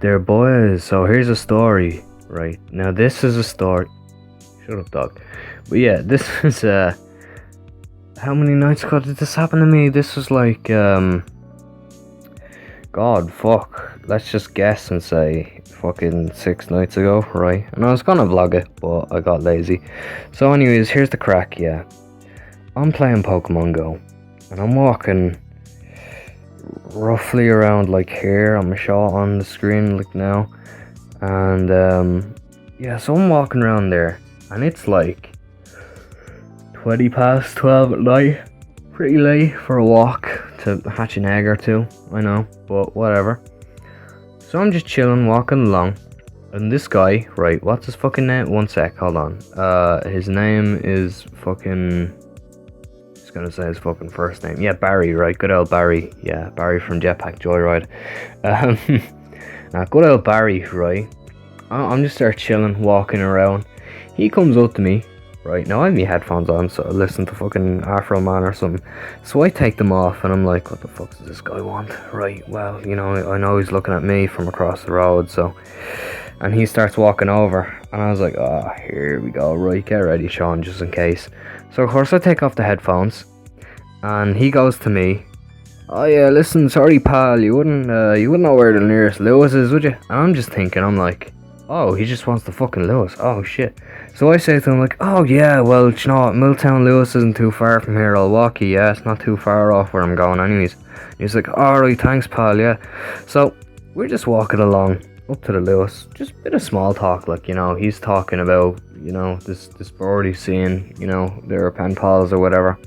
there, boys. So here's a story. Right now, this is a story. Shut up, dog. But yeah, this is how many nights ago did this happen to me? This was like God, fuck. Let's just guess and say fucking 6 nights ago, right? And I was gonna vlog it, but I got lazy. So, anyways, here's the crack. Yeah, I'm playing Pokemon Go, and I'm walking roughly around like here. I'm a shot on the screen like now, and yeah. So I'm walking around there, and it's like 20 past 12 at night. Pretty late for a walk to hatch an egg or two, I know, but whatever. So I'm just chilling, walking along, and this guy, right, what's his fucking name? One sec, hold on. His name is fucking... Just gonna say his fucking first name. Yeah, Barry, right, good old Barry. Yeah, Barry from Jetpack Joyride. Good old Barry, right. I'm just there chilling, walking around. He comes up to me. Right, now I have my headphones on, so I listen to fucking Afro Man or something. So I take them off, and I'm like, what the fuck does this guy want? Right, well, you know, I know he's looking at me from across the road, so... And he starts walking over, and I was like, oh, here we go, right, get ready, Sean, just in case. So, of course, I take off the headphones, and he goes to me, oh yeah, listen, sorry, pal, you wouldn't know where the nearest Lewis is, would you? And I'm just thinking, I'm like, oh, he just wants the fucking Lewis, oh shit. So I say to him like, oh yeah, well, you know what, Milltown Lewis isn't too far from here, I'll walk you, yeah, it's not too far off where I'm going anyways. He's like, alright, thanks pal, yeah. So, we're just walking along, up to the Lewis, just a bit of small talk, like, you know, he's talking about, you know, this bird he's seeing, you know, they're pen pals or whatever.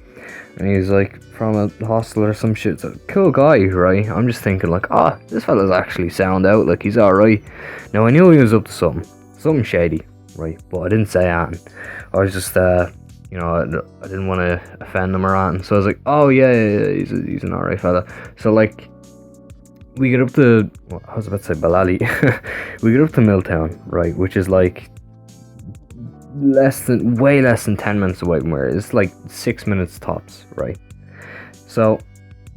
And he's like, from a hostel or some shit, so, cool guy, right? I'm just thinking like, oh, this fella's actually sound out, like, he's alright. Now, I knew he was up to something shady. Right, but I didn't say anything. I was just, you know, I didn't want to offend him or anything. So I was like, oh yeah, he's an alright fella. So like, we get up to, well, I was about to say Balali. We get up to Milltown, right, which is like way less than 10 minutes away from where it is. It's like 6 minutes tops, right? So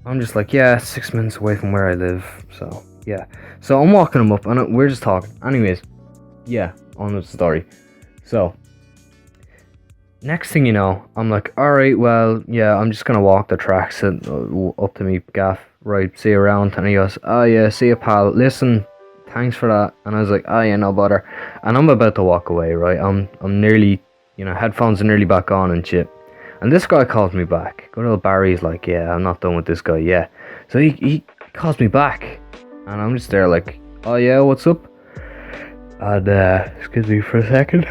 I'm just like, yeah, 6 minutes away from where I live. So yeah, so I'm walking him up, and we're just talking. Anyways, yeah. On the story. So next thing you know, I'm like, alright, well, yeah, I'm just gonna walk the tracks and up to me gaff, right, see you around. And he goes, oh yeah, see you pal, listen, thanks for that. And I was like, oh yeah, no bother. And I'm about to walk away, right, I'm nearly, you know, headphones are nearly back on and shit. And this guy calls me back. Good old Barry's like, yeah, I'm not done with this guy, yeah. So he calls me back, and I'm just there like, oh yeah, what's up? And excuse me for a second.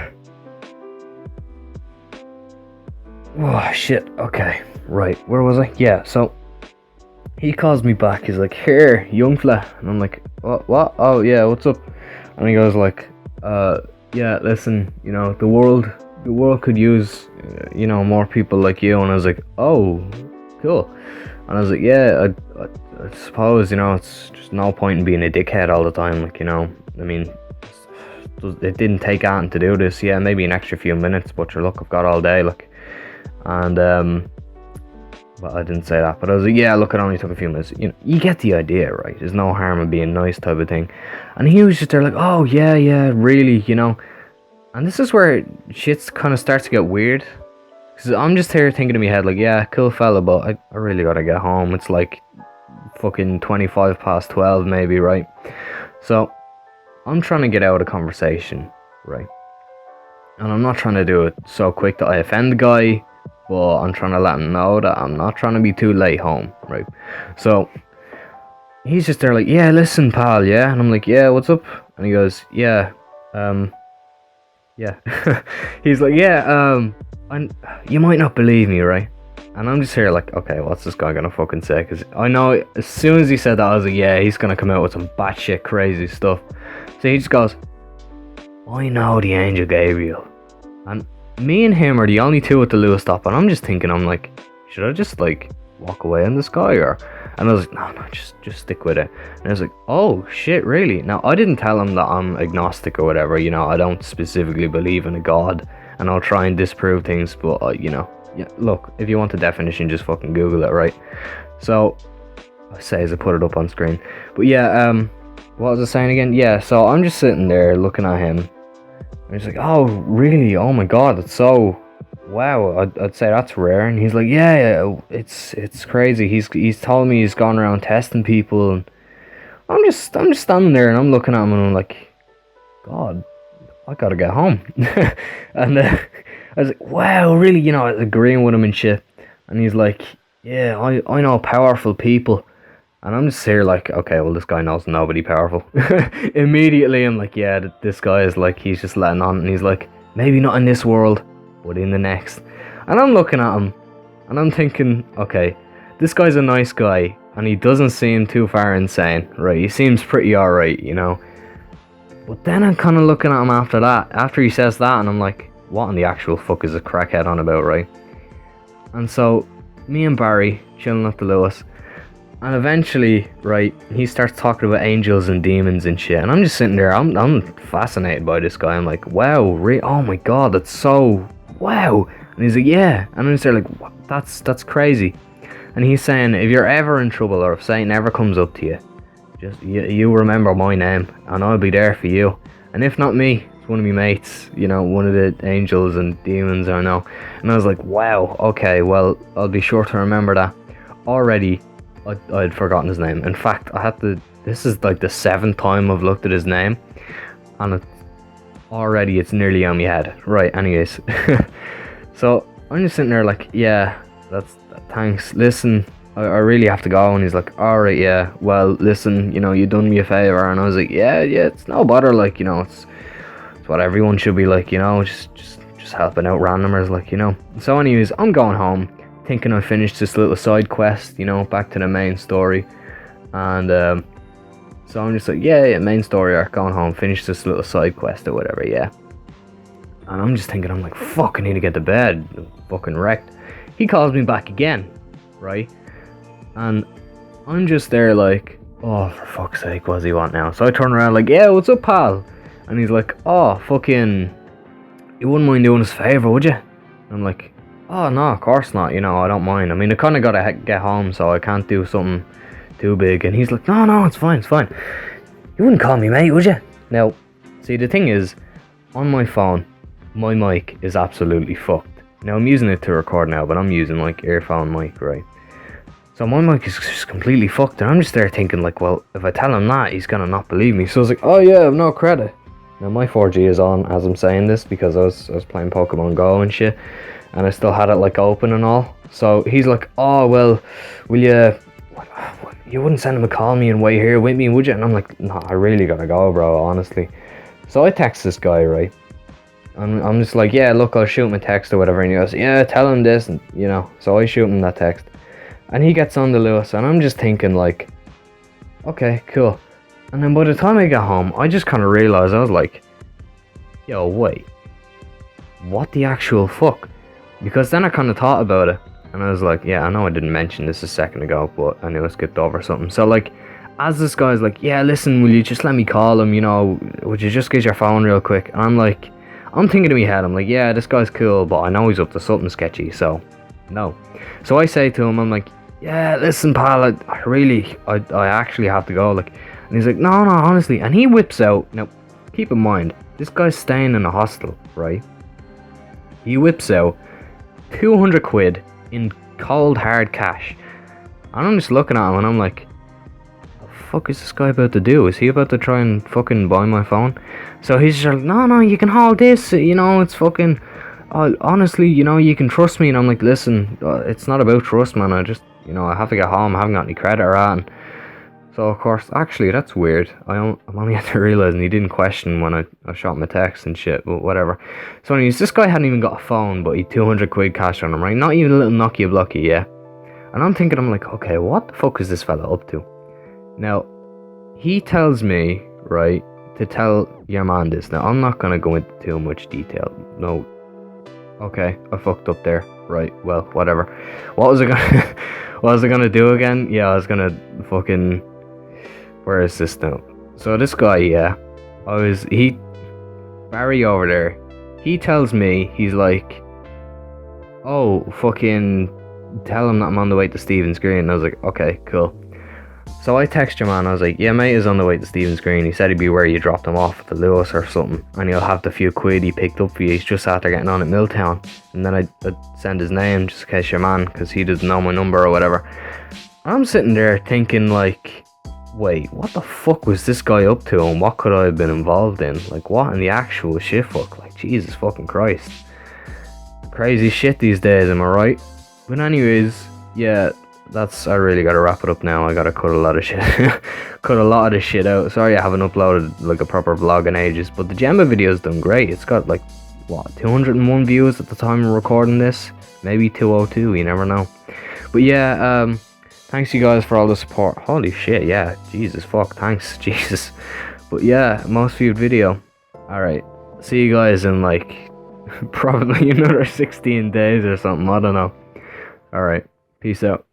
Oh shit, okay, right, where was I? Yeah, so he calls me back, he's like, here, young fella. And I'm like, what? Oh yeah, what's up? And he goes like, yeah, listen, you know, the world could use, you know, more people like you. And I was like, oh, cool. And I was like, yeah, I suppose, you know, it's just no point in being a dickhead all the time, like, you know, I mean, it didn't take anything to do this. Yeah, maybe an extra few minutes, but sure, look, I've got all day, like. And well, I didn't say that, but I was like, yeah, look, it only took a few minutes. You know, you get the idea, right? There's no harm in being nice, type of thing. And he was just there like, oh yeah, really, you know. And this is where shit kind of starts to get weird, because I'm just here thinking in my head like, yeah, cool fella, but I really gotta get home. It's like fucking 25 past 12 maybe, right? So I'm trying to get out of the conversation, right? And I'm not trying to do it so quick that I offend the guy, but I'm trying to let him know that I'm not trying to be too late home, right? So he's just there like, yeah, listen, pal, yeah? And I'm like, yeah, what's up? And he goes, yeah, yeah. He's like, yeah, you might not believe me, right? And I'm just here like, okay, what's this guy gonna fucking say? Because I know as soon as he said that, I was like, yeah, he's gonna come out with some batshit crazy stuff. So he just goes, I know the Angel Gabriel. And me and him are the only two at the Lewis stop. And I'm just thinking, I'm like, should I just like walk away on this guy? Or... And I was like, no, just stick with it. And I was like, oh shit, really? Now, I didn't tell him that I'm agnostic or whatever. You know, I don't specifically believe in a god. And I'll try and disprove things. But, you know, yeah, look, if you want the definition, just fucking Google it, right? So, I say as I put it up on screen. But yeah, what was I saying again? Yeah, so I'm just sitting there looking at him. And he's like, oh, really? Oh my god, it's so... Wow, I'd say that's rare. And he's like, yeah, it's crazy. He's told me he's gone around testing people. And I'm just standing there and I'm looking at him and I'm like, God, I gotta get home. And I was like, wow, really? You know, agreeing with him and shit. And he's like, yeah, I know powerful people. And I'm just here like, okay, well, this guy knows nobody powerful. Immediately, I'm like, yeah, this guy is like, he's just letting on. And he's like, maybe not in this world, but in the next. And I'm looking at him, and I'm thinking, okay, this guy's a nice guy, and he doesn't seem too far insane, right? He seems pretty alright, you know? But then I'm kind of looking at him after that, after he says that, and I'm like, what in the actual fuck is a crackhead on about, right? And so, me and Barry, chilling at the Lewis, and eventually, right, he starts talking about angels and demons and shit, and I'm just sitting there, I'm fascinated by this guy. I'm like, wow, oh my god, that's so, wow. And he's like, yeah, and I'm just there like, what? That's crazy. And he's saying, if you're ever in trouble, or if Satan ever comes up to you, just, you remember my name, and I'll be there for you. And if not me, it's one of my mates, you know, one of the angels and demons, I know. And I was like, wow, okay, well, I'll be sure to remember that. Already, I'd forgotten his name. In fact, this is like the 7th time I've looked at his name, and it's nearly on my head. Right, anyways. So, I'm just sitting there like, yeah, thanks, listen, I really have to go. And he's like, alright, yeah, well, listen, you know, you done me a favour. And I was like, yeah, it's no bother, like, you know, it's what everyone should be like, you know, just helping out randomers, like, you know. So anyways, I'm going home, thinking I finished this little side quest, you know, back to the main story. And so I'm just like, yeah, main story arc, going home, finish this little side quest or whatever, yeah. And I'm just thinking, I'm like, fuck, I need to get to bed. I'm fucking wrecked. He calls me back again, right? And I'm just there like, oh, for fuck's sake, what does he want now? So I turn around like, yeah, what's up, pal? And he's like, oh, fucking, you wouldn't mind doing us a favour, would you? And I'm like, oh, no, of course not, you know, I don't mind. I mean, I kind of got to get home, so I can't do something too big. And he's like, no, it's fine. You wouldn't call me mate, would you? Now, see, the thing is, on my phone, my mic is absolutely fucked. Now, I'm using it to record now, but I'm using, like, earphone mic, right? So my mic is just completely fucked, and I'm just there thinking, like, well, if I tell him that, he's gonna not believe me. So I was like, oh yeah, I've no credit. Now, my 4G is on as I'm saying this, because I was playing Pokemon Go and shit, and I still had it, like, open and all. So he's like, oh, well, will you wouldn't send him a call me and wait here with me, would you? And I'm like, no, I really gotta go, bro, honestly. So I text this guy, right? And I'm just like, yeah, look, I'll shoot him a text or whatever. And he goes, yeah, tell him this, and, you know. So I shoot him that text. And he gets on the Lewis, and I'm just thinking, like, okay, cool. And then by the time I get home, I just kind of realised, I was like, yo, wait, what the actual fuck? Because then I kind of thought about it, and I was like, yeah, I know I didn't mention this a second ago, but I knew I skipped over something. So, like, as this guy's like, yeah, listen, will you just let me call him, you know, would you just get your phone real quick? And I'm like, I'm thinking in my head, I'm like, yeah, this guy's cool, but I know he's up to something sketchy, so, no. So I say to him, I'm like, yeah, listen, pal, I actually have to go, like. And he's like, no, honestly. And he whips out, now, keep in mind, this guy's staying in a hostel, right? He whips out 200 quid in cold, hard cash. And I'm just looking at him, and I'm like, what the fuck is this guy about to do? Is he about to try and fucking buy my phone? So he's just like, no, you can hold this, you know, it's fucking, honestly, you know, you can trust me. And I'm like, listen, it's not about trust, man, I just, you know, I have to get home, I haven't got any credit or anything. So, of course, actually, that's weird. I'm only after realising he didn't question when I shot him a text and shit, but whatever. So anyways, this guy hadn't even got a phone, but he 200 quid cash on him, right? Not even a little Nokia Blocky, yeah? And I'm thinking, I'm like, okay, what the fuck is this fella up to? Now, he tells me, right, to tell your man this. Now, I'm not going to go into too much detail. No. Okay, I fucked up there. Right, well, whatever. What was I gonna do again? Yeah, I was gonna fucking... Where is this now? So this guy, yeah, Barry over there, he tells me, he's like, oh, fucking tell him that I'm on the way to Stephen's Green. And I was like, okay, cool. So I text your man, I was like, yeah, mate is on the way to Stephen's Green. He said he'd be where you dropped him off at the Lewis or something, and he'll have the few quid he picked up for you. He's just after getting on at Milltown. And then I'd send his name just in case your man, because he doesn't know my number or whatever. I'm sitting there thinking, like, wait, what the fuck was this guy up to, and what could I have been involved in? Like, what in the actual shit fuck? Like, Jesus fucking Christ. Crazy shit these days, am I right? But anyways, yeah, I really gotta wrap it up now. I gotta cut a lot of shit cut a lot of this shit out. Sorry I haven't uploaded like a proper vlog in ages, but the Gemma video's done great. It's got like, what, 201 views at the time of recording this? Maybe 202, you never know. But yeah, thanks you guys for all the support. Holy shit, yeah, Jesus fuck, thanks, Jesus. But yeah, most viewed video. Alright, see you guys in like probably another 16 days or something, I don't know. Alright, peace out.